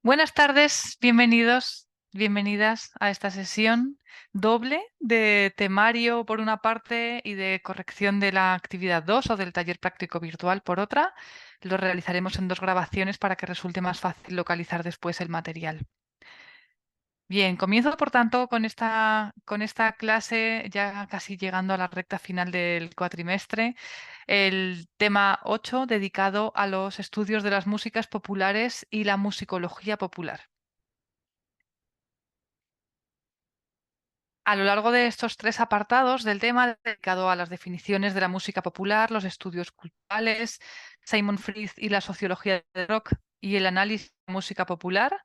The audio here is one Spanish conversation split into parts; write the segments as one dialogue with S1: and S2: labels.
S1: Buenas tardes, bienvenidos, bienvenidas a esta sesión doble de temario por una parte y de corrección de la actividad 2 o del taller práctico virtual por otra. Lo realizaremos en dos grabaciones para que resulte más fácil localizar después el material. Bien, comienzo por tanto con esta clase, ya casi llegando a la recta final del cuatrimestre, el tema 8 dedicado a los estudios de las músicas populares y la musicología popular. A lo largo de estos tres apartados del tema dedicado a las definiciones de la música popular, los estudios culturales, Simon Frith y la sociología del rock y el análisis de la música popular,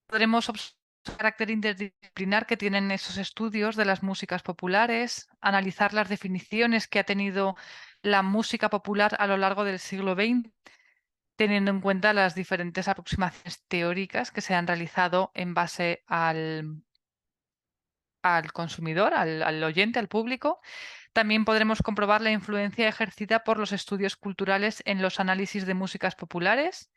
S1: podremos observar el carácter interdisciplinar que tienen esos estudios de las músicas populares, analizar las definiciones que ha tenido la música popular a lo largo del siglo XX, teniendo en cuenta las diferentes aproximaciones teóricas que se han realizado en base al consumidor, al oyente, al público. También podremos comprobar la influencia ejercida por los estudios culturales en los análisis de músicas populares.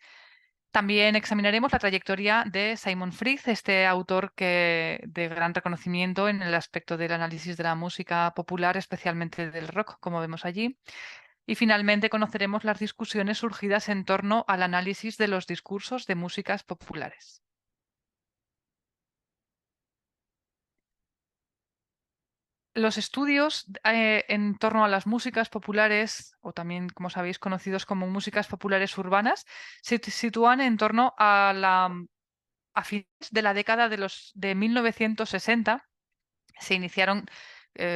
S1: También examinaremos la trayectoria de Simon Frith, este autor de gran reconocimiento en el aspecto del análisis de la música popular, especialmente del rock, como vemos allí. Y finalmente conoceremos las discusiones surgidas en torno al análisis de los discursos de músicas populares. Los estudios en torno a las músicas populares, o también, como sabéis, conocidos como músicas populares urbanas, se sitúan en torno a fines de la década de 1960. Se iniciaron,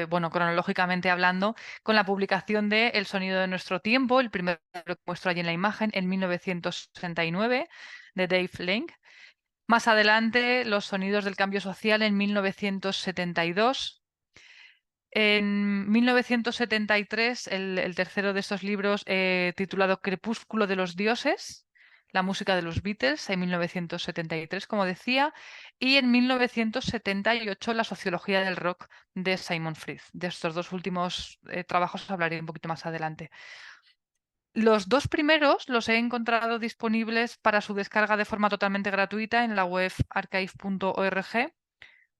S1: bueno, cronológicamente hablando, con la publicación de El sonido de nuestro tiempo, el primero que muestro allí en la imagen, en 1969, de Dave Lang. Más adelante, Los sonidos del cambio social, en 1972. En 1973, el tercero de estos libros, titulado Crepúsculo de los dioses, la música de los Beatles, en 1973, como decía, y en 1978, La sociología del rock, de Simon Frith. De estos dos últimos trabajos hablaré un poquito más adelante. Los dos primeros los he encontrado disponibles para su descarga de forma totalmente gratuita en la web archive.org.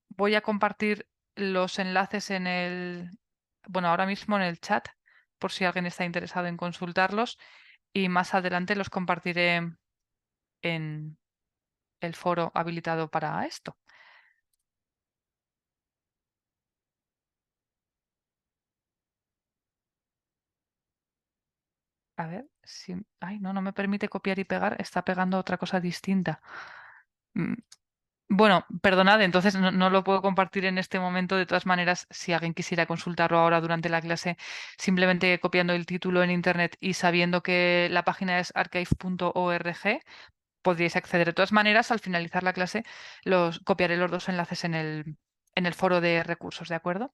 S1: Voy a compartir los enlaces bueno, ahora mismo en el chat, por si alguien está interesado en consultarlos, y más adelante los compartiré en el foro habilitado para esto. A ver si... Ay, no me permite copiar y pegar, está pegando otra cosa distinta. Mm, Bueno, perdonad, entonces no lo puedo compartir en este momento. De todas maneras, si alguien quisiera consultarlo ahora durante la clase, simplemente copiando el título en internet y sabiendo que la página es archive.org, podríais acceder. De todas maneras, al finalizar la clase, copiaré los dos enlaces en el foro de recursos, ¿de acuerdo?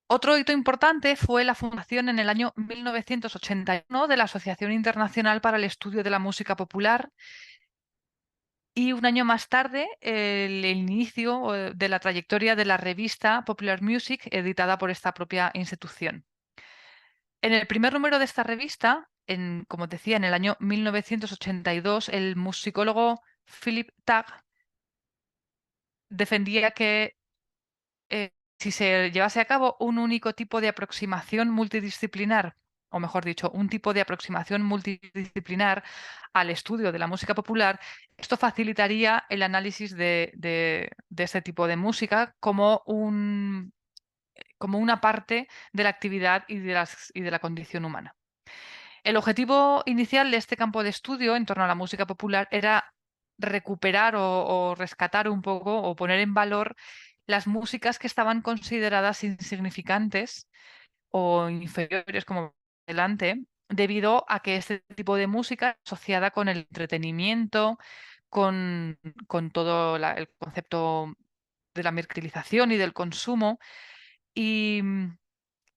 S1: Otro hito importante fue la fundación en el año 1981 de la Asociación Internacional para el Estudio de la Música Popular. Y un año más tarde, el inicio de la trayectoria de la revista Popular Music, editada por esta propia institución. En el primer número de esta revista, como decía, en el año 1982, el musicólogo Philip Tagg defendía que si se llevase a cabo un único tipo de aproximación multidisciplinar, o mejor dicho, un tipo de aproximación multidisciplinar al estudio de la música popular, esto facilitaría el análisis de este tipo de música como una parte de la actividad y de la condición humana. El objetivo inicial de este campo de estudio en torno a la música popular era recuperar o rescatar un poco o poner en valor las músicas que estaban consideradas insignificantes o inferiores como adelante, debido a que este tipo de música asociada con el entretenimiento, con todo el concepto de la mercantilización y del consumo, y,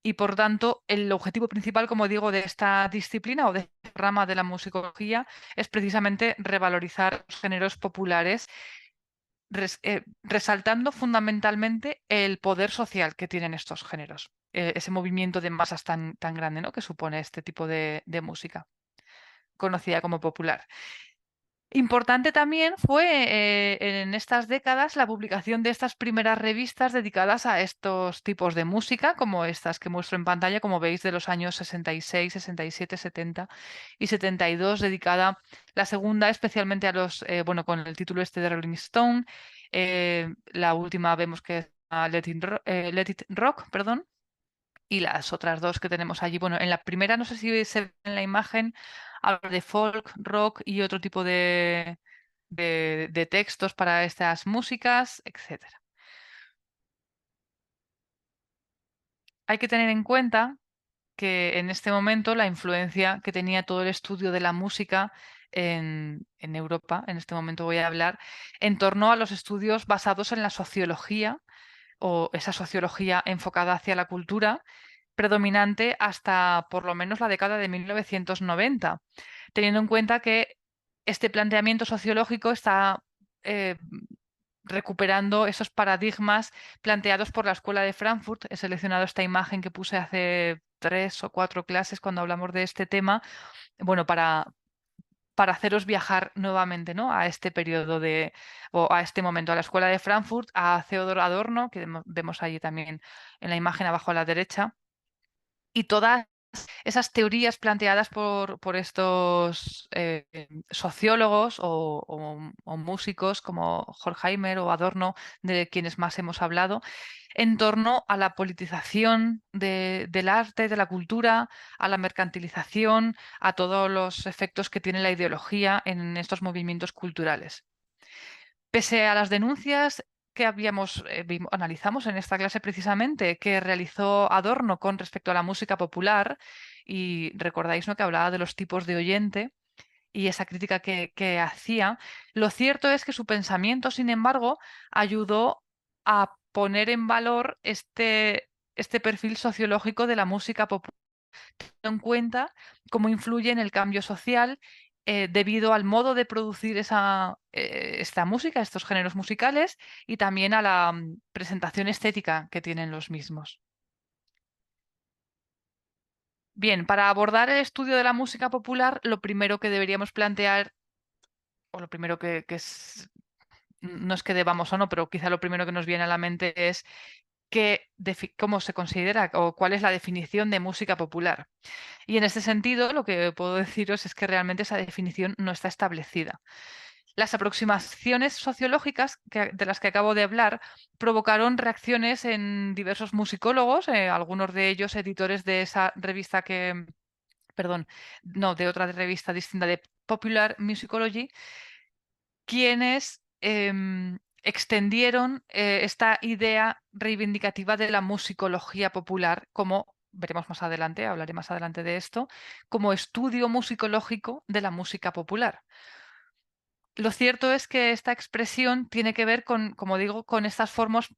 S1: y por tanto el objetivo principal, como digo, de esta disciplina o de esta rama de la musicología es precisamente revalorizar los géneros populares, resaltando fundamentalmente el poder social que tienen estos géneros, ese movimiento de masas tan grande, ¿no?, que supone este tipo de música. conocida como popular. Importante también fue en estas décadas la publicación de estas primeras revistas dedicadas a estos tipos de música, como estas que muestro en pantalla, como veis, de los años 66, 67, 70 y 72, dedicada la segunda especialmente a los, bueno, con el título este de Rolling Stone, la última vemos que es Let It Rock, perdón. Y las otras dos que tenemos allí, bueno, en la primera no sé si se ve en la imagen, habla de folk, rock y otro tipo de textos para estas músicas, etcétera. Hay que tener en cuenta que en este momento la influencia que tenía todo el estudio de la música en Europa, en este momento voy a hablar, en torno a los estudios basados en la sociología o esa sociología enfocada hacia la cultura predominante hasta por lo menos la década de 1990, teniendo en cuenta que este planteamiento sociológico está eh, recuperando esos paradigmas planteados por la Escuela de Frankfurt. He seleccionado esta imagen que puse hace 3 o 4 clases cuando hablamos de este tema, bueno, para haceros viajar nuevamente, ¿no? A este periodo o a este momento, a la Escuela de Frankfurt, a Theodor Adorno, que vemos allí también en la imagen abajo a la derecha, y todas esas teorías planteadas por estos sociólogos o músicos como Horkheimer o Adorno, de quienes más hemos hablado, en torno a la politización del arte, de la cultura, a la mercantilización, a todos los efectos que tiene la ideología en estos movimientos culturales. Pese a las denuncias que analizamos en esta clase precisamente, que realizó Adorno con respecto a la música popular, y recordáis, ¿no?, que hablaba de los tipos de oyente y esa crítica que hacía, lo cierto es que su pensamiento, sin embargo, ayudó a poner en valor este perfil sociológico de la música popular en cuenta cómo influye en el cambio social debido al modo de producir esta música, estos géneros musicales, y también a la presentación estética que tienen los mismos. Bien, para abordar el estudio de la música popular, lo primero que deberíamos plantear, o lo primero no es que debamos o no, pero quizá lo primero que nos viene a la mente es cómo se considera o cuál es la definición de música popular. Y en este sentido, lo que puedo deciros es que realmente esa definición no está establecida. Las aproximaciones sociológicas de las que acabo de hablar provocaron reacciones en diversos musicólogos, algunos de ellos editores de esa revista perdón, no, de otra revista distinta de Popular Musicology, quienes extendieron esta idea reivindicativa de la musicología popular como, veremos más adelante, hablaré más adelante de esto, como estudio musicológico de la música popular. Lo cierto es que esta expresión tiene que ver con, como digo, con estas formas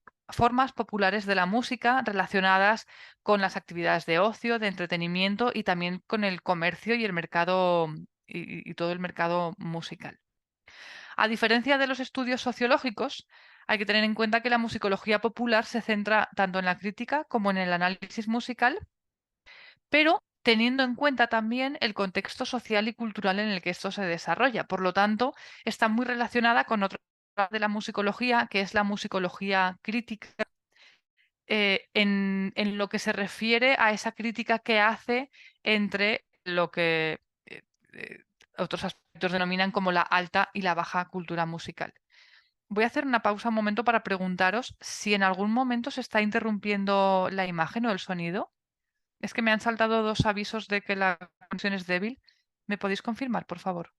S1: populares de la música relacionadas con las actividades de ocio, de entretenimiento y también con el comercio y el mercado y todo el mercado musical. A diferencia de los estudios sociológicos, hay que tener en cuenta que la musicología popular se centra tanto en la crítica como en el análisis musical, pero teniendo en cuenta también el contexto social y cultural en el que esto se desarrolla. Por lo tanto, está muy relacionada con otra parte de la musicología, que es la musicología crítica, en lo que se refiere a esa crítica que hace entre lo que eh, otros aspectos denominan como la alta y la baja cultura musical. Voy a hacer una pausa un momento para preguntaros si en algún momento se está interrumpiendo la imagen o el sonido. Es que me han saltado dos avisos de que la conexión es débil. ¿Me podéis confirmar, por favor?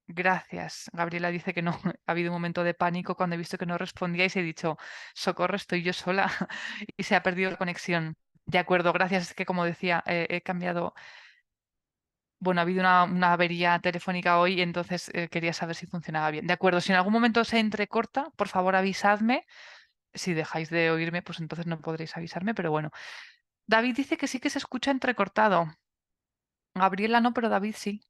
S1: Gracias. Gabriela dice que no. Ha habido un momento de pánico cuando he visto que no respondíais y he dicho, socorro, estoy yo sola y se ha perdido la conexión. De acuerdo, gracias. Es que como decía, he cambiado. Bueno, ha habido una avería telefónica hoy, entonces quería saber si funcionaba bien. De acuerdo, si en algún momento se entrecorta, por favor avisadme. Si dejáis de oírme, pues entonces no podréis avisarme, pero bueno. David dice que sí que se escucha entrecortado. Gabriela no, pero David sí.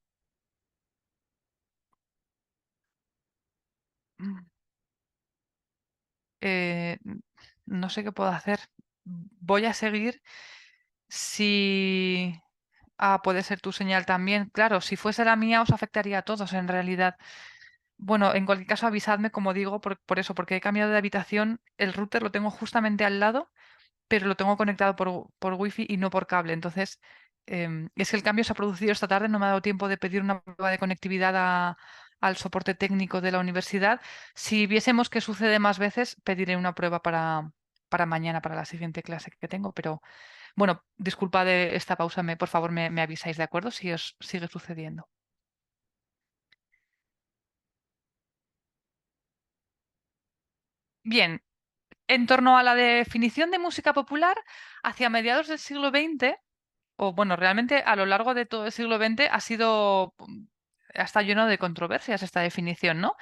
S1: Mm. no sé qué puedo hacer. Voy a seguir si... Ah, puede ser tu señal también. Claro, si fuese la mía os afectaría a todos en realidad. Bueno, en cualquier caso avisadme, como digo, por eso, porque he cambiado de habitación. El router lo tengo justamente al lado, pero lo tengo conectado por wifi y no por cable. Entonces, es que el cambio se ha producido esta tarde, no me ha dado tiempo de pedir una prueba de conectividad al soporte técnico de la universidad. Si viésemos que sucede más veces, pediré una prueba para mañana, para la siguiente clase que tengo. Pero bueno, disculpa de esta pausa, por favor me avisáis, ¿de acuerdo? Si os sigue sucediendo. Bien, en torno a la definición de música popular, hacia mediados del siglo XX, o bueno, realmente a lo largo de todo el siglo XX ha sido, ha estado lleno de controversias esta definición, ¿no?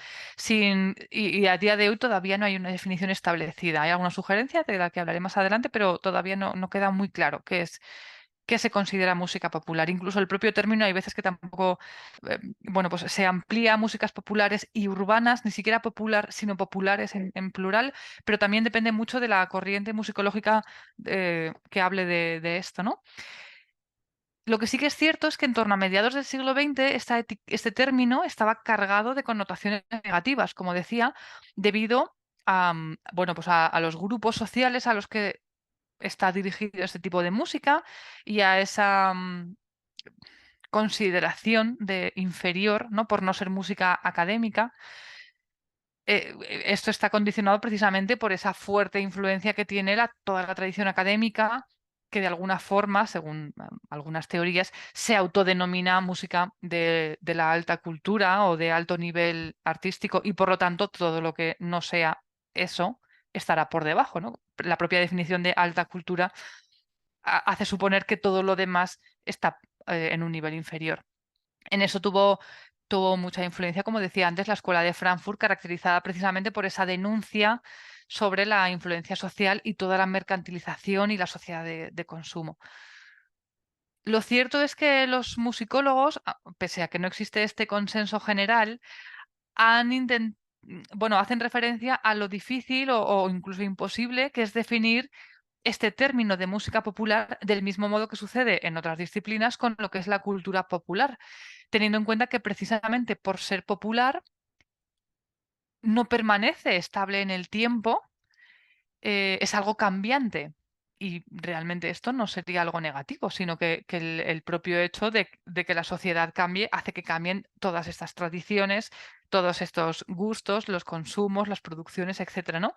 S1: Y a día de hoy todavía no hay una definición establecida. Hay alguna sugerencia de la que hablaré más adelante, pero todavía no queda muy claro qué se considera música popular. Incluso el propio término hay veces que tampoco, bueno, pues se amplía a músicas populares y urbanas, ni siquiera popular, sino populares en plural, pero también depende mucho de la corriente musicológica que hable de esto, ¿no? Lo que sí que es cierto es que en torno a mediados del siglo XX este término estaba cargado de connotaciones negativas, como decía, debido a, bueno, pues a los grupos sociales a los que está dirigido este tipo de música y a esa consideración de inferior, ¿no? Por no ser música académica. Esto está condicionado precisamente por esa fuerte influencia que tiene toda la tradición académica, que de alguna forma, según algunas teorías, se autodenomina música de la alta cultura o de alto nivel artístico y por lo tanto todo lo que no sea eso estará por debajo, ¿no? La propia definición de alta cultura hace suponer que todo lo demás está en un nivel inferior. En eso tuvo mucha influencia, como decía antes, la Escuela de Frankfurt, caracterizada precisamente por esa denuncia sobre la influencia social y toda la mercantilización y la sociedad de consumo. Lo cierto es que los musicólogos, pese a que no existe este consenso general, bueno, hacen referencia a lo difícil o incluso imposible que es definir este término de música popular del mismo modo que sucede en otras disciplinas con lo que es la cultura popular, teniendo en cuenta que precisamente por ser popular no permanece estable en el tiempo, es algo cambiante. Y realmente esto no sería algo negativo, sino que el propio hecho de que la sociedad cambie hace que cambien todas estas tradiciones, todos estos gustos, los consumos, las producciones, etcétera, ¿no?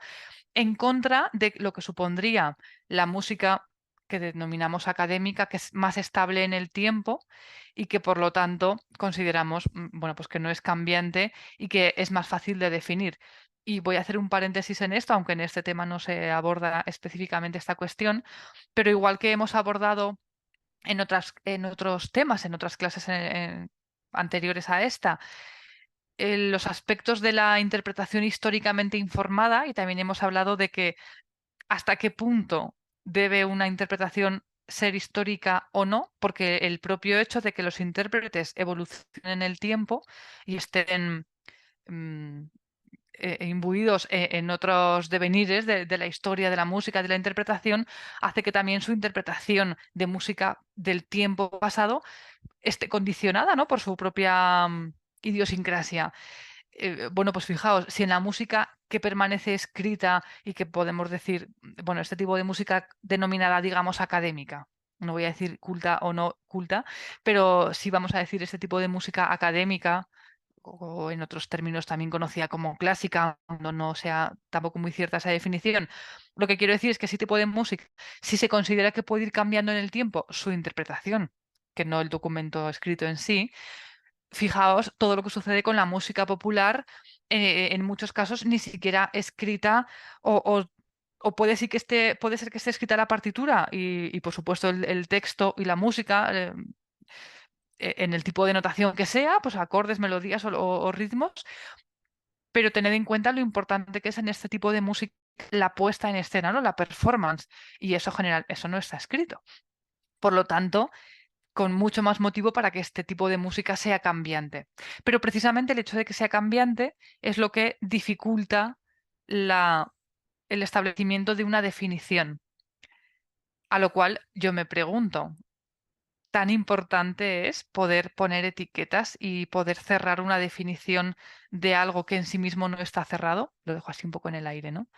S1: En contra de lo que supondría la música que denominamos académica, que es más estable en el tiempo y que por lo tanto consideramos, bueno, pues que no es cambiante y que es más fácil de definir. Y voy a hacer un paréntesis en esto, aunque en este tema no se aborda específicamente esta cuestión, pero igual que hemos abordado en otros temas, en otras clases anteriores a esta, los aspectos de la interpretación históricamente informada, y también hemos hablado de que hasta qué punto debe una interpretación ser histórica o no, porque el propio hecho de que los intérpretes evolucionen en el tiempo y estén mm, imbuidos en otros devenires de la historia, de la música, de la interpretación, hace que también su interpretación de música del tiempo pasado esté condicionada, ¿no? Por su propia idiosincrasia. Bueno, pues fijaos, si en la música que permanece escrita y que podemos decir, bueno, este tipo de música denominada, digamos, académica, no voy a decir culta o no culta, pero sí vamos a decir este tipo de música académica, o en otros términos también conocida como clásica, cuando no sea tampoco muy cierta esa definición. Lo que quiero decir es que ese tipo de música, si se considera que puede ir cambiando en el tiempo su interpretación, que no el documento escrito en sí, fijaos todo lo que sucede con la música popular, en muchos casos ni siquiera escrita o puede ser que esté escrita la partitura y, por supuesto el texto y la música en el tipo de notación que sea, pues acordes, melodías o ritmos, pero tened en cuenta lo importante que es en este tipo de música la puesta en escena, ¿no? La performance, y eso general, eso no está escrito. Por lo tanto, con mucho más motivo para que este tipo de música sea cambiante. Pero precisamente el hecho de que sea cambiante es lo que dificulta la el establecimiento de una definición. A lo cual yo me pregunto, ¿tan importante es poder poner etiquetas y poder cerrar una definición de algo que en sí mismo no está cerrado? Lo dejo así un poco en el aire, ¿no?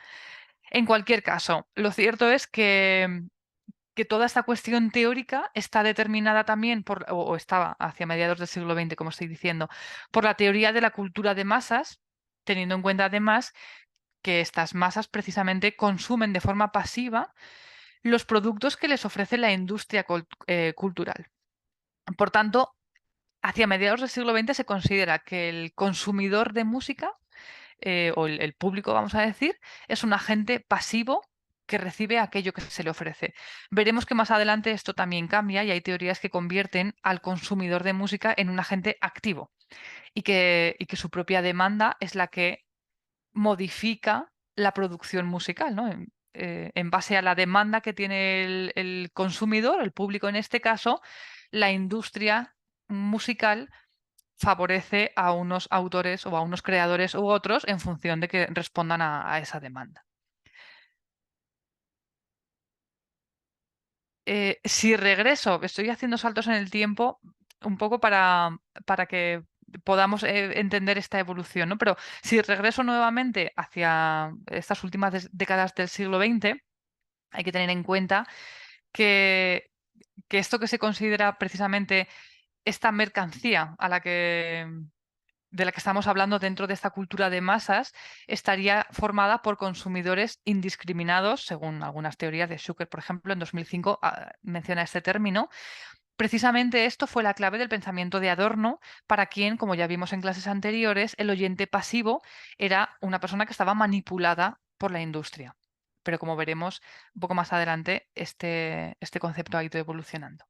S1: En cualquier caso, lo cierto es que toda esta cuestión teórica está determinada también por, o estaba hacia mediados del siglo XX, como estoy diciendo, por la teoría de la cultura de masas, teniendo en cuenta además que estas masas precisamente consumen de forma pasiva los productos que les ofrece la industria cultural. Por tanto, hacia mediados del siglo XX se considera que el consumidor de música, o el público, vamos a decir, es un agente pasivo que recibe aquello que se le ofrece. Veremos que más adelante esto también cambia y hay teorías que convierten al consumidor de música en un agente activo y que su propia demanda es la que modifica la producción musical, ¿no? En base a la demanda que tiene el consumidor, el público en este caso, la industria musical favorece a unos autores o a unos creadores u otros en función de que respondan a esa demanda. Si regreso, estoy haciendo saltos en el tiempo un poco para que podamos entender esta evolución, ¿no? Pero si regreso nuevamente hacia estas últimas décadas del siglo XX, hay que tener en cuenta que, que esto que se considera precisamente esta mercancía de la que estamos hablando dentro de esta cultura de masas, estaría formada por consumidores indiscriminados, según algunas teorías de Schucker, por ejemplo, en 2005 menciona este término. Precisamente esto fue la clave del pensamiento de Adorno, para quien, como ya vimos en clases anteriores, el oyente pasivo era una persona que estaba manipulada por la industria. Pero como veremos un poco más adelante, este concepto ha ido evolucionando.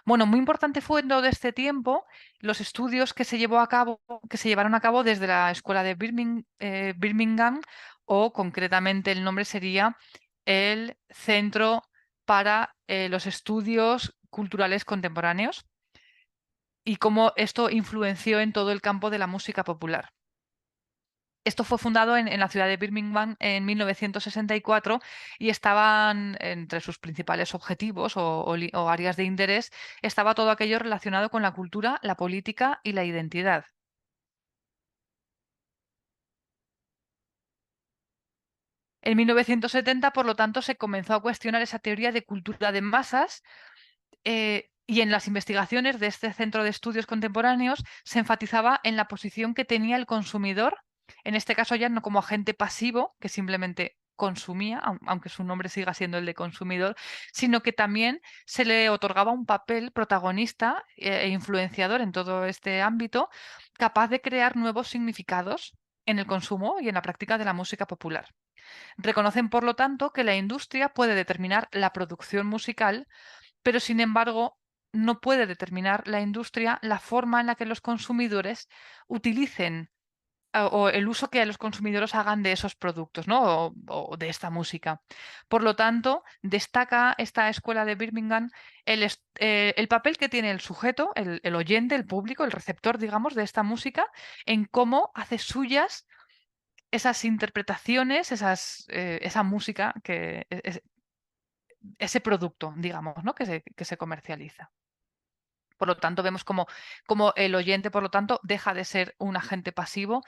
S1: Bueno, muy importante fue en todo este tiempo los estudios que se llevaron a cabo desde la escuela de Birmingham, o concretamente el nombre sería el Centro para los Estudios Culturales Contemporáneos, y cómo esto influenció en todo el campo de la música popular. Esto fue fundado en la ciudad de Birmingham en 1964 y estaban entre sus principales objetivos o áreas de interés, estaba todo aquello relacionado con la cultura, la política y la identidad. En 1970, por lo tanto, se comenzó a cuestionar esa teoría de cultura de masas, y en las investigaciones de este centro de estudios contemporáneos se enfatizaba en la posición que tenía el consumidor, en este caso ya no como agente pasivo, que simplemente consumía, aunque su nombre siga siendo el de consumidor, sino que también se le otorgaba un papel protagonista e influenciador en todo este ámbito, capaz de crear nuevos significados en el consumo y en la práctica de la música popular. Reconocen, por lo tanto, que la industria puede determinar la producción musical, pero sin embargo no puede determinar la industria la forma en la que los consumidores utilicen, o el uso que los consumidores hagan de esos productos, ¿no? O de esta música. Por lo tanto, destaca esta escuela de Birmingham el papel que tiene el sujeto, el oyente, el público, el receptor, digamos, de esta música, en cómo hace suyas esas interpretaciones, esa música, ese producto, digamos, ¿no? que se comercializa. Por lo tanto, vemos como el oyente, por lo tanto, deja de ser un agente pasivo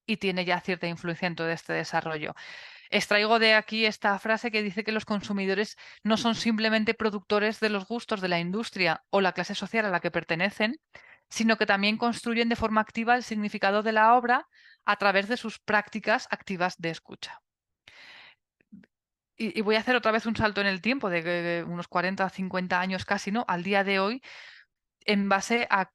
S1: y tiene ya cierta influencia en todo este desarrollo. Extraigo de aquí esta frase que dice que los consumidores no son simplemente productores de los gustos de la industria o la clase social a la que pertenecen, sino que también construyen de forma activa el significado de la obra a través de sus prácticas activas de escucha. Y voy a hacer otra vez un salto en el tiempo de unos 40 o 50 años casi, ¿no? Al día de hoy, en base a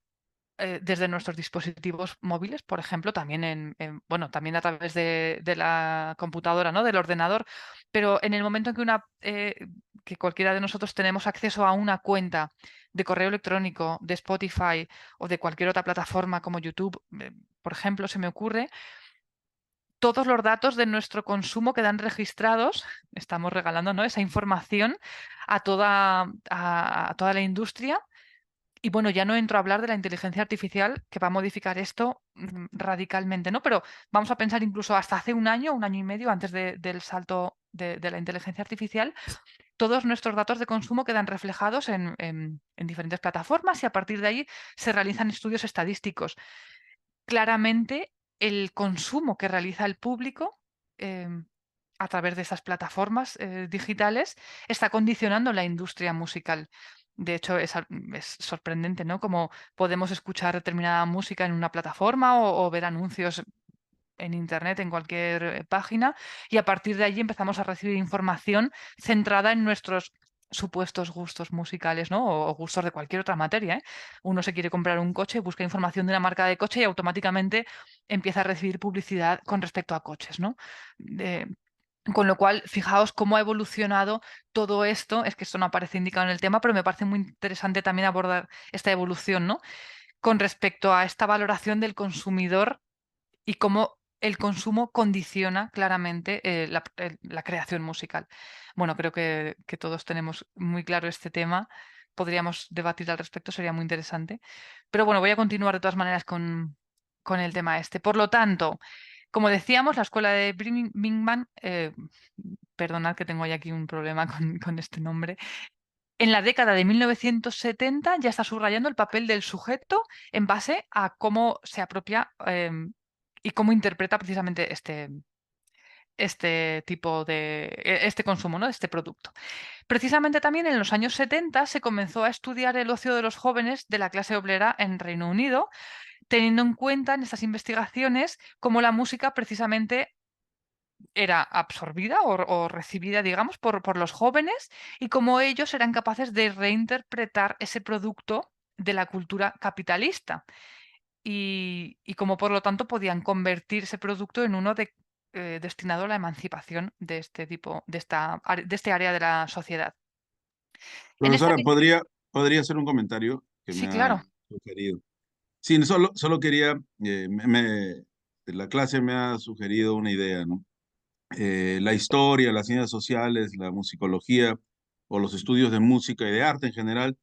S1: desde nuestros dispositivos móviles, por ejemplo, también bueno, también a través de la computadora, ¿no? Del ordenador, pero en el momento en que cualquiera de nosotros tenemos acceso a una cuenta de correo electrónico, de Spotify o de cualquier otra plataforma como YouTube, por ejemplo, se me ocurre, todos los datos de nuestro consumo quedan registrados, estamos regalando, ¿no? Esa información a toda la industria, Y bueno, ya no entro a hablar de la inteligencia artificial que va a modificar esto radicalmente, ¿no? Pero vamos a pensar incluso hasta hace un año y medio, antes del salto de la inteligencia artificial, todos nuestros datos de consumo quedan reflejados en diferentes plataformas y a partir de ahí se realizan estudios estadísticos. Claramente, el consumo que realiza el público a través de esas plataformas digitales está condicionando la industria musical. De hecho, es sorprendente, ¿no? Cómo podemos escuchar determinada música en una plataforma o ver anuncios en Internet, en cualquier página, y a partir de allí empezamos a recibir información centrada en nuestros supuestos gustos musicales, ¿no? O gustos de cualquier otra materia, ¿eh? Uno se quiere comprar un coche, busca información de una marca de coche y automáticamente empieza a recibir publicidad con respecto a coches, ¿no? De- con lo cual, fijaos cómo ha evolucionado todo esto. Es que esto no aparece indicado en el tema, pero me parece muy interesante también abordar esta evolución, ¿no? Con respecto a esta valoración del consumidor y cómo el consumo condiciona claramente la creación musical. Bueno, creo que todos tenemos muy claro este tema. Podríamos debatir al respecto, sería muy interesante. Pero bueno, voy a continuar de todas maneras con el tema este. Por lo tanto, como decíamos, la escuela de Birmingham, perdonad que tengo ya aquí un problema con este nombre, en la década de 1970 ya está subrayando el papel del sujeto en base a cómo se apropia y cómo interpreta precisamente este tipo este consumo, ¿no? Este producto. Precisamente también en los años 70 se comenzó a estudiar el ocio de los jóvenes de la clase obrera en Reino Unido, teniendo en cuenta en estas investigaciones cómo la música precisamente era absorbida o recibida, digamos, por los jóvenes y cómo ellos eran capaces de reinterpretar ese producto de la cultura capitalista y cómo, por lo tanto, podían convertir ese producto en uno destinado a la emancipación de este tipo, de este área de la sociedad. En esta
S2: Profesora, ¿podría hacer un comentario que me
S1: sí,
S2: ha
S1: claro.
S2: sugerido? Sí, solo quería, la clase me ha sugerido una idea, ¿no? La historia, las ciencias sociales, la musicología o los estudios de música y de arte en general,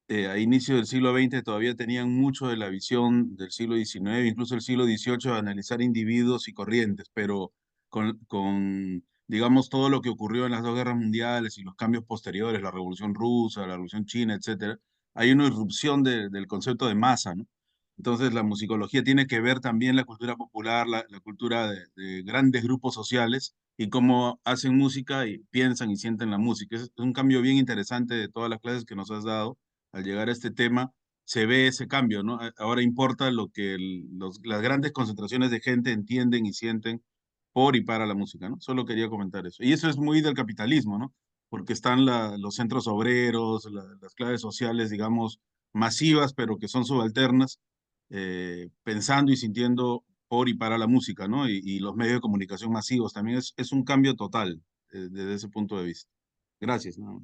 S2: a inicios del siglo XX todavía tenían mucho de la visión del siglo XIX, incluso el siglo XVIII, de analizar individuos y corrientes, pero digamos, todo lo que ocurrió en las dos guerras mundiales y los cambios posteriores, la Revolución Rusa, la Revolución China, etcétera, hay una irrupción del concepto de masa, ¿no? Entonces, la musicología tiene que ver también la cultura popular, la cultura de grandes grupos sociales y cómo hacen música y piensan y sienten la música. Es un cambio bien interesante de todas las clases que nos has dado. Al llegar a este tema, se ve ese cambio, ¿no? Ahora importa lo que las grandes concentraciones de gente entienden y sienten por y para la música, ¿no? Solo quería comentar eso. Y eso es muy del capitalismo, ¿no? Porque están los centros obreros, las clases sociales, digamos, masivas, pero que son subalternas, pensando y sintiendo por y para la música, ¿no? Y los medios de comunicación masivos también es un cambio total desde ese punto de vista. Gracias, nada más.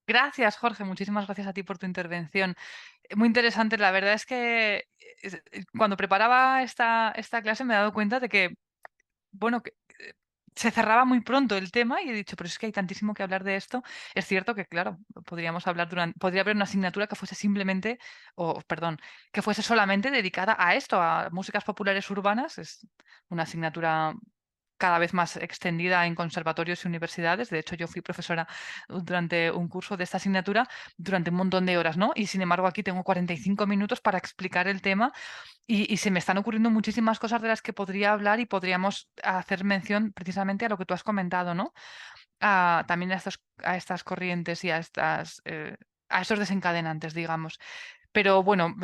S1: Gracias, Jorge. Muchísimas gracias a ti por tu intervención. Muy interesante. La verdad es que cuando preparaba esta clase me he dado cuenta de que bueno, que se cerraba muy pronto el tema y he dicho, pero es que hay tantísimo que hablar de esto. Es cierto que, claro, podría haber una asignatura que fuese simplemente, o perdón, que fuese solamente dedicada a esto, a músicas populares urbanas. Es una asignatura cada vez más extendida en conservatorios y universidades. De hecho, yo fui profesora durante un curso de esta asignatura durante un montón de horas, ¿no? Y sin embargo, aquí tengo 45 minutos para explicar el tema y se me están ocurriendo muchísimas cosas de las que podría hablar y podríamos hacer mención precisamente a lo que tú has comentado, ¿no? También a estas corrientes y a estos desencadenantes, digamos. Pero bueno,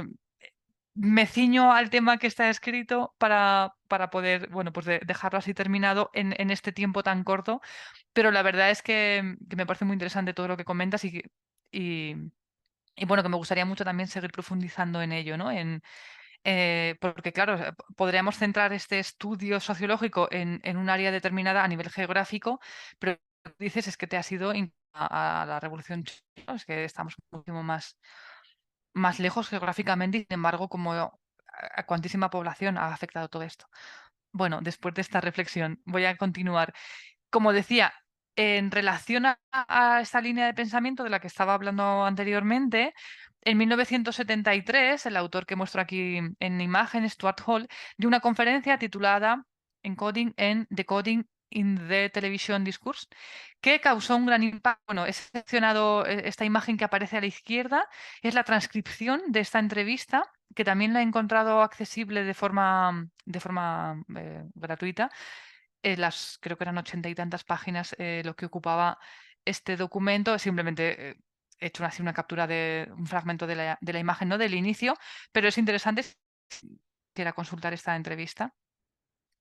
S1: me ciño al tema que está escrito para poder, bueno, pues dejarlo así terminado en este tiempo tan corto. Pero la verdad es que me parece muy interesante todo lo que comentas y, y bueno, que me gustaría mucho también seguir profundizando en ello, ¿no? Porque, claro, podríamos centrar este estudio sociológico en un área determinada a nivel geográfico, pero lo que dices es que te has ido a la Revolución China, ¿no? Es que estamos muchísimo más lejos geográficamente y, sin embargo, como a cuantísima población ha afectado todo esto. Bueno, después de esta reflexión, voy a continuar. Como decía, en relación a esta línea de pensamiento de la que estaba hablando anteriormente, En 1973, el autor que muestro aquí en imagen, Stuart Hall, dio una conferencia titulada Encoding and Decoding in the Television Discourse, que causó un gran impacto. Bueno, he seleccionado esta imagen que aparece a la izquierda, es la transcripción de esta entrevista, que también la he encontrado accesible de forma gratuita. Creo que eran 80 y tantas páginas lo que ocupaba este documento. Simplemente he hecho así una captura de un fragmento de la imagen, ¿no? Del inicio, pero es interesante si quiera consultar esta entrevista.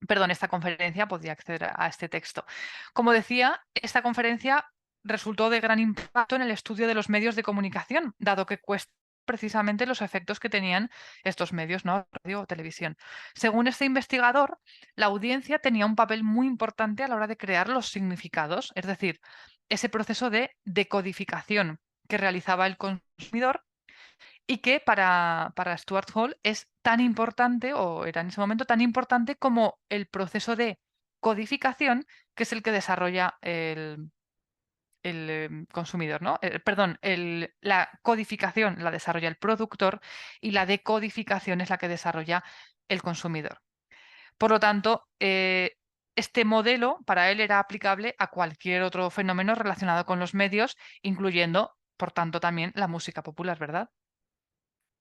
S1: Perdón, esta conferencia, podría acceder a este texto. Como decía, esta conferencia resultó de gran impacto en el estudio de los medios de comunicación, dado que cuesta precisamente los efectos que tenían estos medios, ¿no? Radio o televisión. Según este investigador, la audiencia tenía un papel muy importante a la hora de crear los significados, es decir, ese proceso de decodificación que realizaba el consumidor y que para Stuart Hall es tan importante, o era en ese momento tan importante como el proceso de codificación, que es el que desarrolla el consumidor, ¿no? Perdón, la codificación la desarrolla el productor y la decodificación es la que desarrolla el consumidor. Por lo tanto, este modelo para él era aplicable a cualquier otro fenómeno relacionado con los medios, incluyendo, por tanto, también la música popular, ¿verdad?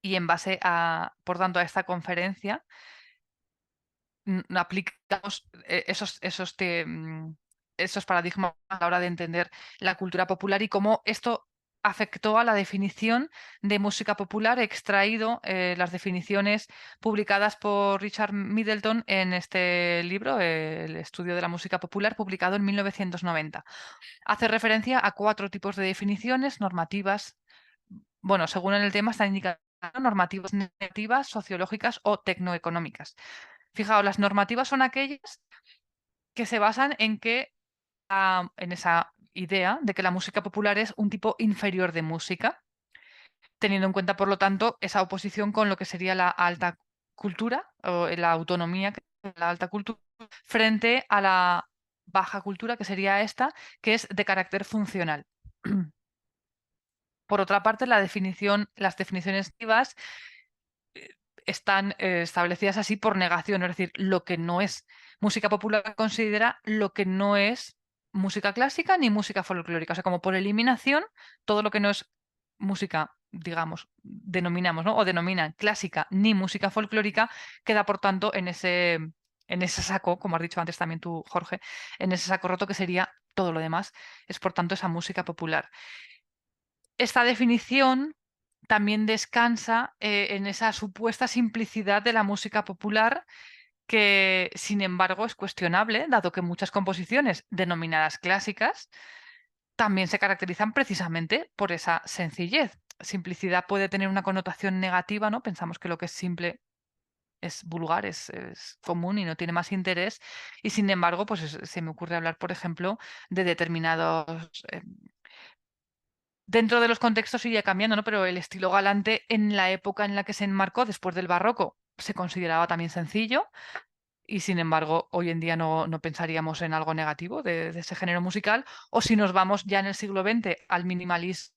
S1: Y en base a, por tanto, a esta conferencia, aplicamos esos paradigmas a la hora de entender la cultura popular y cómo esto afectó a la definición de música popular. He extraído las definiciones publicadas por Richard Middleton en este libro, El estudio de la música popular, publicado en 1990. Hace referencia a 4 tipos de definiciones normativas. Bueno, según en el tema, están indicadas normativas negativas, sociológicas o tecnoeconómicas. Fijaos, las normativas son aquellas que se basan en en esa idea de que la música popular es un tipo inferior de música, teniendo en cuenta, por lo tanto, esa oposición con lo que sería la alta cultura o la autonomía que es la alta cultura frente a la baja cultura, que sería esta, que es de carácter funcional. Por otra parte, las definiciones negativas están establecidas así por negación, es decir, lo que no es música popular considera lo que no es música clásica ni música folclórica. O sea, como por eliminación, todo lo que no es música, digamos, denominamos, ¿no? O denominan clásica ni música folclórica, queda por tanto en ese saco, como has dicho antes también tú, Jorge, en ese saco roto que sería todo lo demás, es por tanto esa música popular. Esta definición también descansa en esa supuesta simplicidad de la música popular que, sin embargo, es cuestionable, dado que muchas composiciones denominadas clásicas también se caracterizan precisamente por esa sencillez. Simplicidad puede tener una connotación negativa, ¿no? Pensamos que lo que es simple es vulgar, es común y no tiene más interés. Y sin embargo, pues se me ocurre hablar, por ejemplo, de determinados dentro de los contextos iría cambiando, ¿no? Pero el estilo galante en la época en la que se enmarcó, después del barroco, se consideraba también sencillo y sin embargo hoy en día no pensaríamos en algo negativo de ese género musical. O si nos vamos ya en el siglo XX al minimalismo,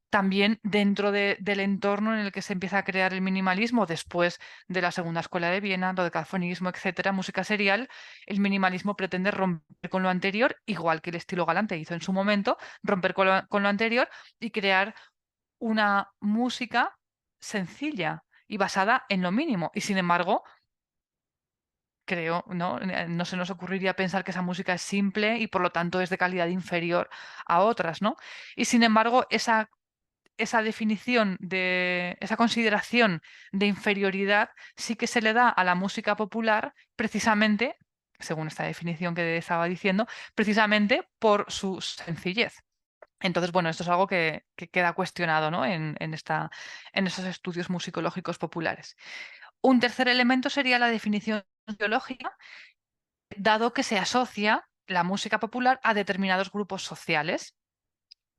S1: también dentro del entorno en el que se empieza a crear el minimalismo después de la Segunda Escuela de Viena, lo de dodecafonismo, etcétera, música serial, el minimalismo pretende romper con lo anterior, igual que el estilo galante hizo en su momento, romper con lo anterior y crear una música sencilla y basada en lo mínimo. Y sin embargo, creo, ¿no? No se nos ocurriría pensar que esa música es simple y por lo tanto es de calidad inferior a otras, ¿no? Y sin embargo, esa definición esa consideración de inferioridad sí que se le da a la música popular precisamente, según esta definición que estaba diciendo, precisamente por su sencillez. Entonces, bueno, esto es algo que queda cuestionado, ¿no? en esos estudios musicológicos populares. Un tercer elemento sería la definición sociológica, dado que se asocia la música popular a determinados grupos sociales.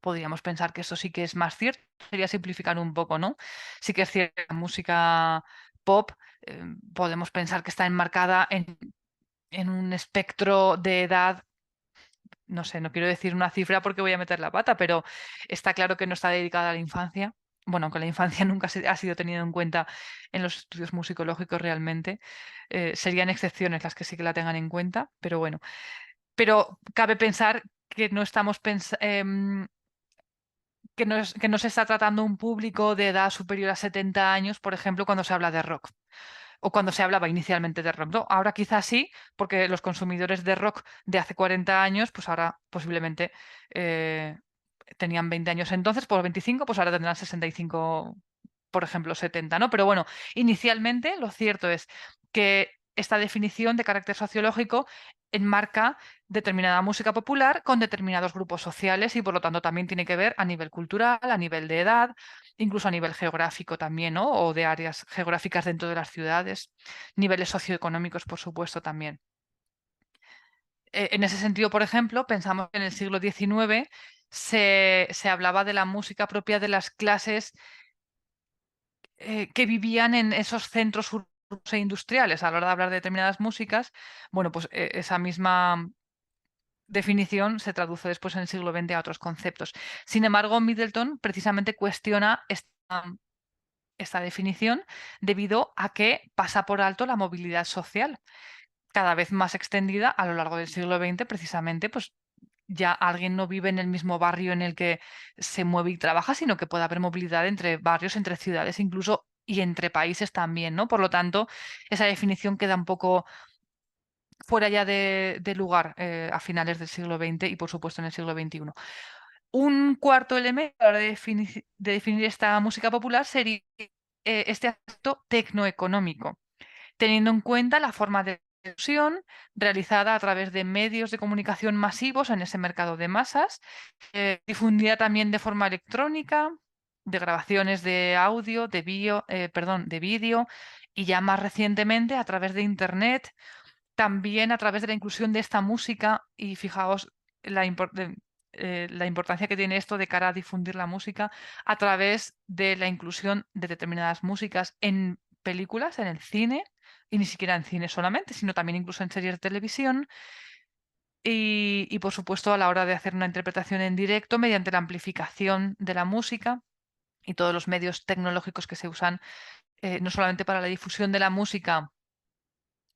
S1: Podríamos pensar que eso sí que es más cierto, sería simplificar un poco, ¿no? Sí que es cierto, la música pop, podemos pensar que está enmarcada en un espectro de edad, no sé, no quiero decir una cifra porque voy a meter la pata, pero está claro que no está dedicada a la infancia, bueno, aunque la infancia nunca ha sido tenida en cuenta en los estudios musicológicos realmente, serían excepciones las que sí que la tengan en cuenta, pero bueno. Pero cabe pensar que no estamos que no se está tratando un público de edad superior a 70 años, por ejemplo, cuando se habla de rock o cuando se hablaba inicialmente de rock, ¿no? Ahora quizás sí, porque los consumidores de rock de hace 40 años, pues ahora posiblemente eh, tenían 20 años entonces, por 25, pues ahora tendrán 65, por ejemplo, 70, ¿no? Pero bueno, inicialmente lo cierto es que esta definición de carácter sociológico enmarca determinada música popular con determinados grupos sociales y por lo tanto también tiene que ver a nivel cultural, a nivel de edad, incluso a nivel geográfico también, ¿no? O de áreas geográficas dentro de las ciudades, niveles socioeconómicos, por supuesto, también. En ese sentido, por ejemplo, pensamos que en el siglo XIX se hablaba de la música propia de las clases que vivían en esos centros urbanos e industriales. A la hora de hablar de determinadas músicas, bueno, pues esa misma definición se traduce después en el siglo XX a otros conceptos. Sin embargo, Middleton precisamente cuestiona esta definición debido a que pasa por alto la movilidad social, cada vez más extendida a lo largo del siglo XX, precisamente, pues ya alguien no vive en el mismo barrio en el que se mueve y trabaja, sino que puede haber movilidad entre barrios, entre ciudades, incluso y entre países también, ¿no? Por lo tanto, esa definición queda un poco fuera ya de lugar a finales del siglo XX y, por supuesto, en el siglo XXI. Un cuarto elemento a la hora de definir esta música popular sería este aspecto tecnoeconómico, teniendo en cuenta la forma de difusión realizada a través de medios de comunicación masivos en ese mercado de masas, difundida también de forma electrónica, de grabaciones de audio, de vídeo y ya más recientemente a través de Internet, también a través de la inclusión de esta música y fijaos la importancia que tiene esto de cara a difundir la música a través de la inclusión de determinadas músicas en películas, en el cine, y ni siquiera en cine solamente, sino también incluso en series de televisión y, por supuesto, a la hora de hacer una interpretación en directo mediante la amplificación de la música y todos los medios tecnológicos que se usan, no solamente para la difusión de la música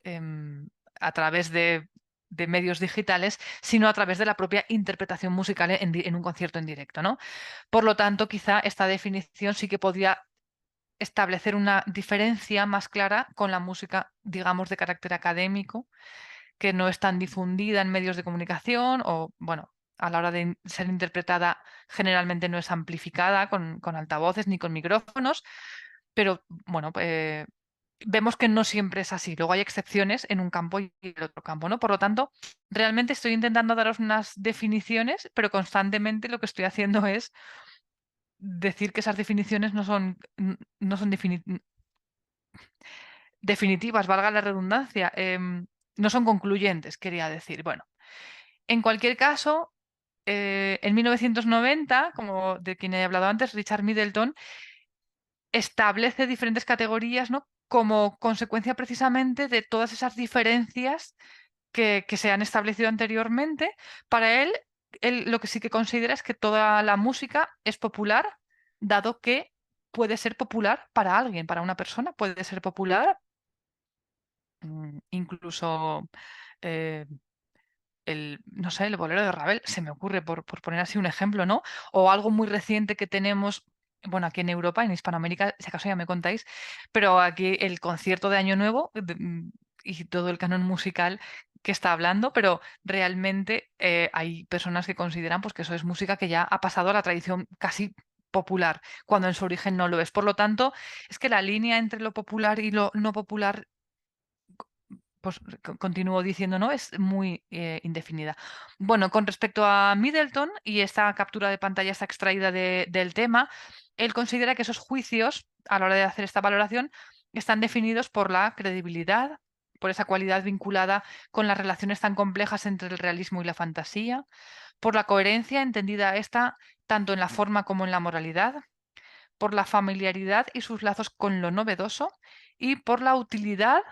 S1: a través de medios digitales, sino a través de la propia interpretación musical en un concierto en directo, ¿no? Por lo tanto, quizá esta definición sí que podría establecer una diferencia más clara con la música, digamos, de carácter académico, que no es tan difundida en medios de comunicación o, bueno, a la hora de ser interpretada generalmente no es amplificada con altavoces ni con micrófonos, pero bueno, vemos que no siempre es así. Luego hay excepciones en un campo y en el otro campo, ¿no? Por lo tanto, realmente estoy intentando daros unas definiciones, pero constantemente lo que estoy haciendo es decir que esas definiciones no son definitivas, valga la redundancia, no son concluyentes, quería decir. Bueno, en cualquier caso, en 1990, como de quien he hablado antes, Richard Middleton establece diferentes categorías, ¿no? Como consecuencia precisamente de todas esas diferencias que se han establecido anteriormente. Para él lo que sí que considera es que toda la música es popular, dado que puede ser popular para alguien, para una persona, puede ser popular, incluso eh, no sé, el bolero de Ravel, se me ocurre por poner así un ejemplo, ¿no? O algo muy reciente que tenemos, bueno, aquí en Europa, en Hispanoamérica, si acaso ya me contáis, pero aquí el concierto de Año Nuevo y todo el canon musical que está hablando, pero realmente hay personas que consideran pues, que eso es música que ya ha pasado a la tradición casi popular, cuando en su origen no lo es. Por lo tanto, es que la línea entre lo popular y lo no popular pues continúo diciendo, ¿no? Es muy indefinida. Bueno, con respecto a Middleton y esta captura de pantalla está extraída del tema, él considera que esos juicios, a la hora de hacer esta valoración, están definidos por la credibilidad, por esa cualidad vinculada con las relaciones tan complejas entre el realismo y la fantasía, por la coherencia entendida esta tanto en la forma como en la moralidad, por la familiaridad y sus lazos con lo novedoso y por la utilidad,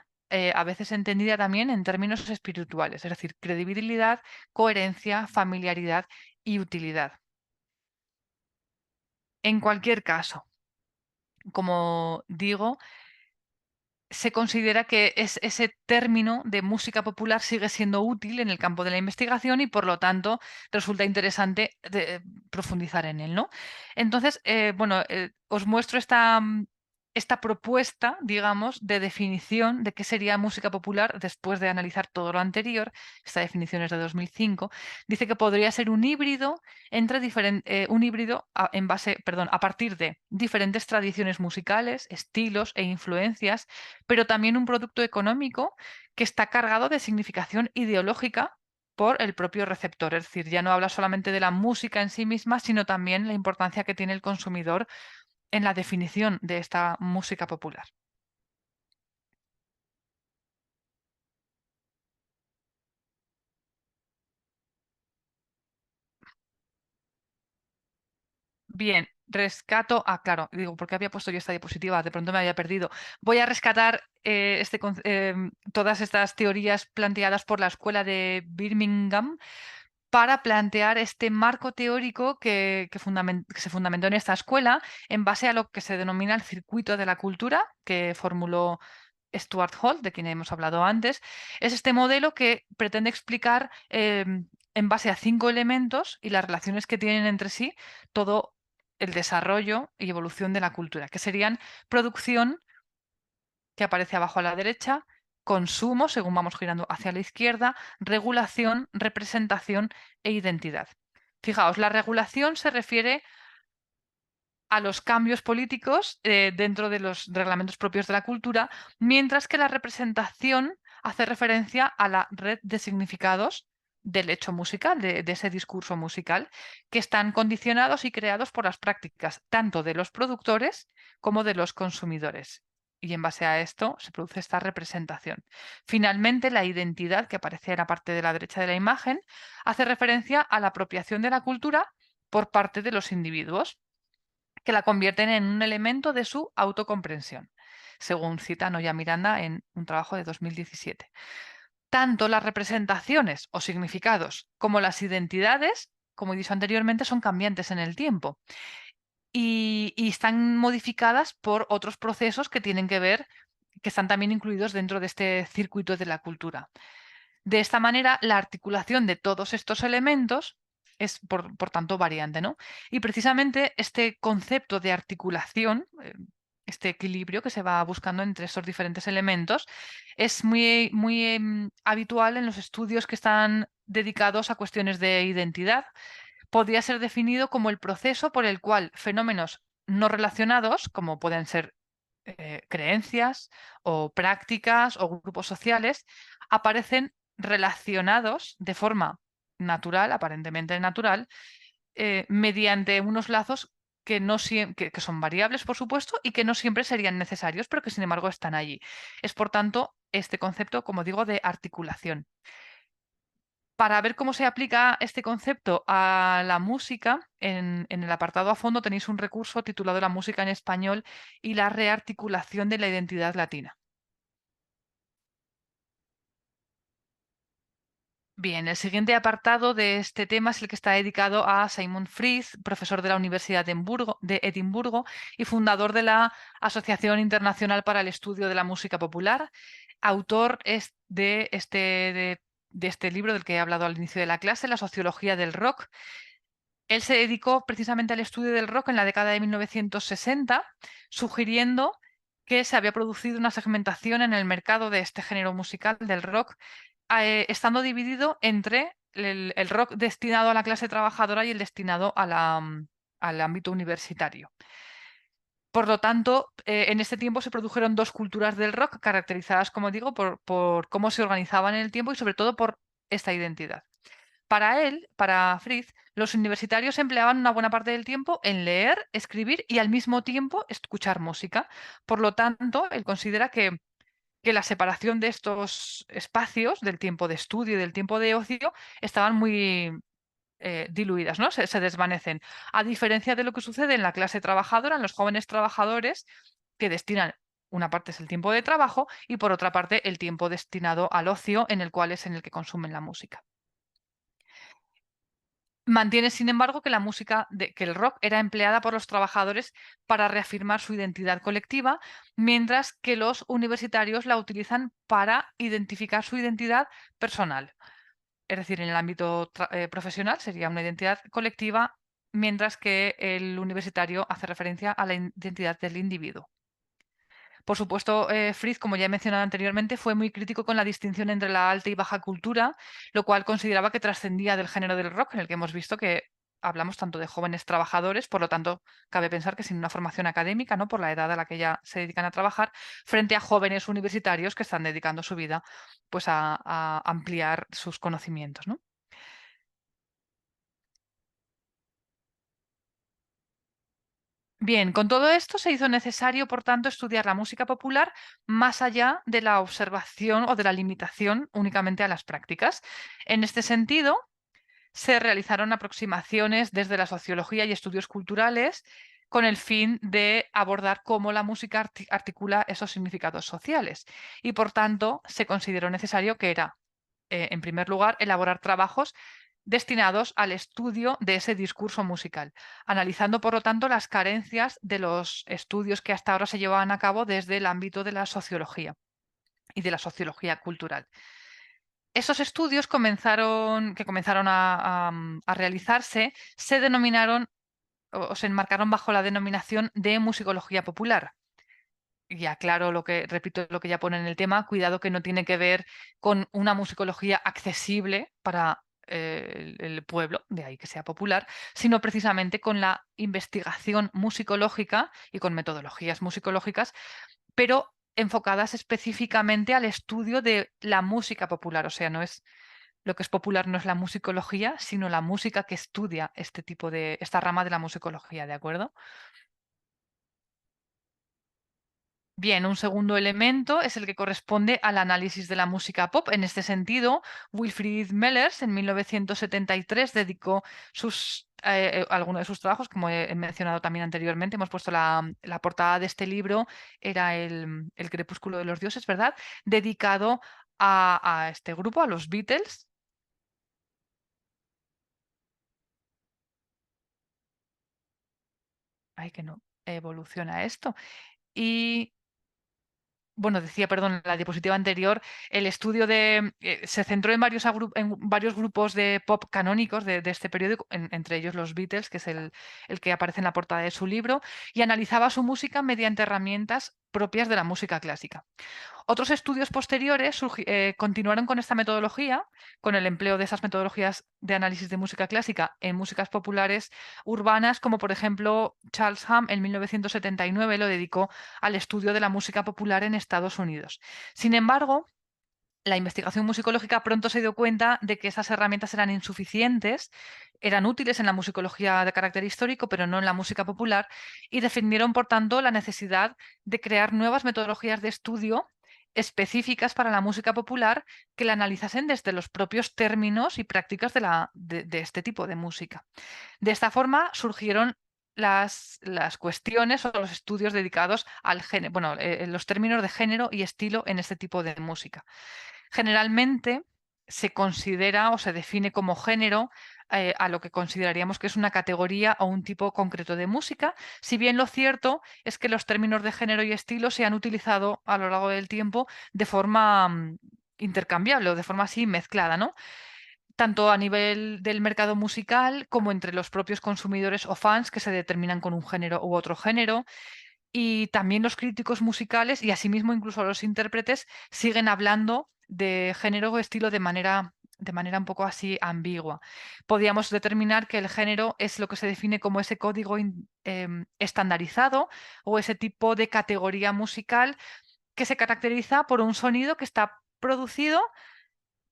S1: a veces entendida también en términos espirituales, es decir, credibilidad, coherencia, familiaridad y utilidad. En cualquier caso, como digo, se considera que ese término de música popular sigue siendo útil en el campo de la investigación y por lo tanto resulta interesante profundizar en él, ¿no? Entonces, bueno, os muestro esta propuesta, digamos, de definición de qué sería música popular después de analizar todo lo anterior. Esta definición es de 2005. Dice que podría ser un híbrido entre un híbrido en base, perdón, a partir de diferentes tradiciones musicales, estilos e influencias, pero también un producto económico que está cargado de significación ideológica por el propio receptor. Es decir, ya no habla solamente de la música en sí misma, sino también la importancia que tiene el consumidor en la definición de esta música popular. Bien, rescato. Ah, claro, digo, ¿por qué había puesto yo esta diapositiva? De pronto me había perdido. Voy a rescatar todas estas teorías planteadas por la Escuela de Birmingham para plantear este marco teórico que se fundamentó en esta escuela en base a lo que se denomina el circuito de la cultura, que formuló Stuart Hall, de quien hemos hablado antes. Es este modelo que pretende explicar en base a 5 elementos y las relaciones que tienen entre sí todo el desarrollo y evolución de la cultura, que serían producción, que aparece abajo a la derecha, consumo, según vamos girando hacia la izquierda, regulación, representación e identidad. Fijaos, la regulación se refiere a los cambios políticos dentro de los reglamentos propios de la cultura, mientras que la representación hace referencia a la red de significados del hecho musical, de ese discurso musical, que están condicionados y creados por las prácticas tanto de los productores como de los consumidores. Y en base a esto se produce esta representación. Finalmente, la identidad, que aparece en la parte de la derecha de la imagen, hace referencia a la apropiación de la cultura por parte de los individuos que la convierten en un elemento de su autocomprensión, según cita Noya Miranda en un trabajo de 2017. Tanto las representaciones o significados como las identidades, como he dicho anteriormente, son cambiantes en el tiempo y están modificadas por otros procesos que tienen que ver, que están también incluidos dentro de este circuito de la cultura. De esta manera, la articulación de todos estos elementos es, por tanto, variante, ¿no? Y precisamente este concepto de articulación, este equilibrio que se va buscando entre estos diferentes elementos, es muy habitual en los estudios que están dedicados a cuestiones de identidad. Podría ser definido como el proceso por el cual fenómenos no relacionados, como pueden ser creencias o prácticas o grupos sociales, aparecen relacionados de forma natural, aparentemente natural, mediante unos lazos que, no que son variables, por supuesto, y que no siempre serían necesarios, pero que sin embargo están allí. Es, por tanto, este concepto, como digo, de articulación. Para ver cómo se aplica este concepto a la música, en el apartado a fondo tenéis un recurso titulado La música en español y la rearticulación de la identidad latina. Bien, el siguiente apartado de este tema es el que está dedicado a Simon Fries, profesor de la Universidad de Edimburgo y fundador de la Asociación Internacional para el Estudio de la Música Popular, autor de este libro del que he hablado al inicio de la clase, La sociología del rock. Él se dedicó precisamente al estudio del rock en la década de 1960, sugiriendo que se había producido una segmentación en el mercado de este género musical del rock, estando dividido entre el rock destinado a la clase trabajadora y el destinado al ámbito universitario. Por lo tanto, en este tiempo se produjeron dos culturas del rock caracterizadas, como digo, por cómo se organizaban en el tiempo y sobre todo por esta identidad. Para él, para Fritz, los universitarios empleaban una buena parte del tiempo en leer, escribir y al mismo tiempo escuchar música. Por lo tanto, él considera que la separación de estos espacios, del tiempo de estudio y del tiempo de ocio, estaban muy diluidas, ¿no? Se desvanecen. A diferencia de lo que sucede en la clase trabajadora, en los jóvenes trabajadores, que destinan una parte es el tiempo de trabajo y por otra parte el tiempo destinado al ocio, en el cual es en el que consumen la música. Mantiene, sin embargo, que que el rock era empleada por los trabajadores para reafirmar su identidad colectiva, mientras que los universitarios la utilizan para identificar su identidad personal. Es decir, en el ámbito profesional sería una identidad colectiva, mientras que el universitario hace referencia a la identidad del individuo. Por supuesto, Fritz, como ya he mencionado anteriormente, fue muy crítico con la distinción entre la alta y baja cultura, lo cual consideraba que trascendía del género del rock, en el que hemos visto que hablamos tanto de jóvenes trabajadores, por lo tanto, cabe pensar que sin una formación académica, ¿no? Por la edad a la que ya se dedican a trabajar, frente a jóvenes universitarios que están dedicando su vida pues, a ampliar sus conocimientos, ¿no? Bien, con todo esto se hizo necesario, por tanto, estudiar la música popular más allá de la observación o de la limitación únicamente a las prácticas. En este sentido, se realizaron aproximaciones desde la sociología y estudios culturales con el fin de abordar cómo la música articula esos significados sociales. Y, por tanto, se consideró necesario que era, en primer lugar, elaborar trabajos destinados al estudio de ese discurso musical, analizando, por lo tanto, las carencias de los estudios que hasta ahora se llevaban a cabo desde el ámbito de la sociología y de la sociología cultural. Esos estudios que comenzaron a realizarse se denominaron o se enmarcaron bajo la denominación de musicología popular. Y aclaro repito lo que ya pone en el tema, cuidado que no tiene que ver con una musicología accesible para el pueblo, de ahí que sea popular, sino precisamente con la investigación musicológica y con metodologías musicológicas, pero enfocadas específicamente al estudio de la música popular. O sea, no es lo que es popular, no es la musicología, sino la música que estudia esta rama de la musicología, ¿de acuerdo? Bien, un segundo elemento es el que corresponde al análisis de la música pop. En este sentido, Wilfried Mellers en 1973 dedicó algunos de sus trabajos, como he mencionado también anteriormente, hemos puesto la portada de este libro, era el Crepúsculo de los Dioses, ¿verdad? Dedicado a este grupo, a los Beatles. Ay, que no evoluciona esto. Y bueno, decía, perdón, en la diapositiva anterior, el estudio se centró en en varios grupos de pop canónicos de este periódico, entre ellos los Beatles, que es el que aparece en la portada de su libro, y analizaba su música mediante herramientas propias de la música clásica. Otros estudios posteriores continuaron con esta metodología, con el empleo de esas metodologías de análisis de música clásica en músicas populares urbanas, como por ejemplo Charles Ham en 1979 lo dedicó al estudio de la música popular en Estados Unidos. Sin embargo, la investigación musicológica pronto se dio cuenta de que esas herramientas eran insuficientes, eran útiles en la musicología de carácter histórico, pero no en la música popular, y defendieron, por tanto, la necesidad de crear nuevas metodologías de estudio específicas para la música popular que la analizasen desde los propios términos y prácticas de este tipo de música. De esta forma surgieron las cuestiones o los estudios dedicados al género, bueno, los términos de género y estilo en este tipo de música. Generalmente se considera o se define como género a lo que consideraríamos que es una categoría o un tipo concreto de música, si bien lo cierto es que los términos de género y estilo se han utilizado a lo largo del tiempo de forma intercambiable o de forma así mezclada, ¿no? Tanto a nivel del mercado musical como entre los propios consumidores o fans que se determinan con un género u otro género. Y también los críticos musicales y asimismo incluso los intérpretes siguen hablando de género o estilo de manera un poco así ambigua. Podríamos determinar que el género es lo que se define como ese código estandarizado o ese tipo de categoría musical que se caracteriza por un sonido que está producido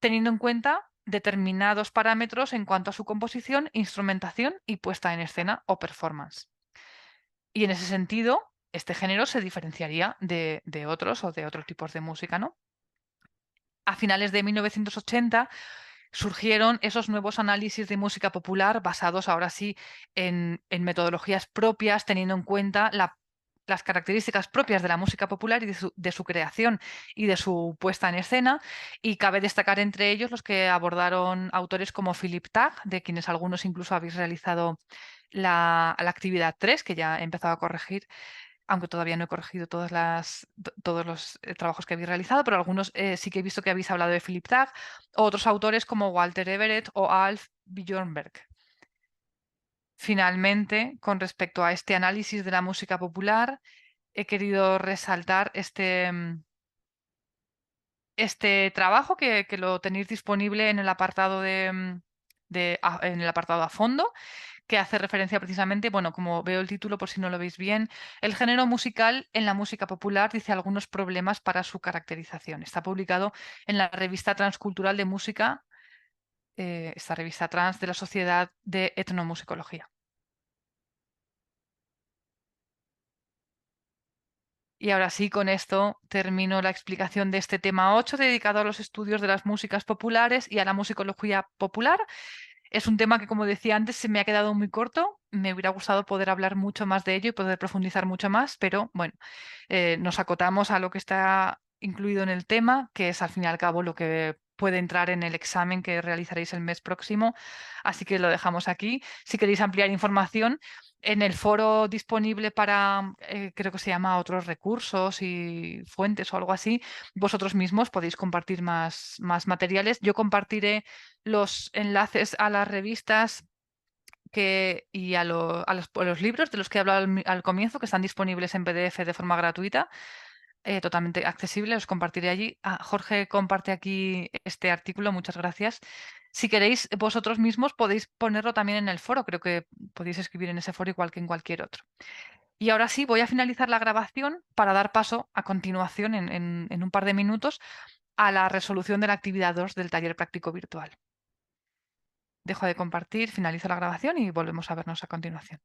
S1: teniendo en cuenta determinados parámetros en cuanto a su composición, instrumentación y puesta en escena o performance. Y en ese sentido, este género se diferenciaría de otros o de otros tipos de música, ¿no? A finales de 1980 surgieron esos nuevos análisis de música popular basados ahora sí en metodologías propias, teniendo en cuenta las características propias de la música popular y de su creación y de su puesta en escena. Y cabe destacar entre ellos los que abordaron autores como Philip Tag, de quienes algunos incluso habéis realizado la actividad 3, que ya he empezado a corregir, aunque todavía no he corregido todos los trabajos que habéis realizado, pero algunos sí que he visto que habéis hablado de Philip Tag, o otros autores como Walter Everett o Alf Björnberg. Finalmente, con respecto a este análisis de la música popular, he querido resaltar este trabajo que lo tenéis disponible en el apartado en el apartado a fondo, que hace referencia precisamente, bueno, como veo el título por si no lo veis bien, el género musical en la música popular dice algunos problemas para su caracterización. Está publicado en la revista Transcultural de Música, esta revista trans de la Sociedad de Etnomusicología. Y ahora sí, con esto termino la explicación de este tema 8 dedicado a los estudios de las músicas populares y a la musicología popular. Es un tema que, como decía antes, se me ha quedado muy corto. Me hubiera gustado poder hablar mucho más de ello y poder profundizar mucho más, pero bueno, nos acotamos a lo que está incluido en el tema, que es al fin y al cabo lo que puede entrar en el examen que realizaréis el mes próximo. Así que lo dejamos aquí. Si queréis ampliar información, en el foro disponible para, creo que se llama otros recursos y fuentes o algo así, vosotros mismos podéis compartir más materiales. Yo compartiré los enlaces a las revistas y a los libros de los que he hablado al comienzo, que están disponibles en PDF de forma gratuita, totalmente accesible, los compartiré allí. Ah, Jorge comparte aquí este artículo, muchas gracias. Si queréis, vosotros mismos podéis ponerlo también en el foro, creo que podéis escribir en ese foro igual que en cualquier otro. Y ahora sí, voy a finalizar la grabación para dar paso a continuación, en un par de minutos, a la resolución de la actividad 2 del taller práctico virtual. Dejo de compartir, finalizo la grabación y volvemos a vernos a continuación.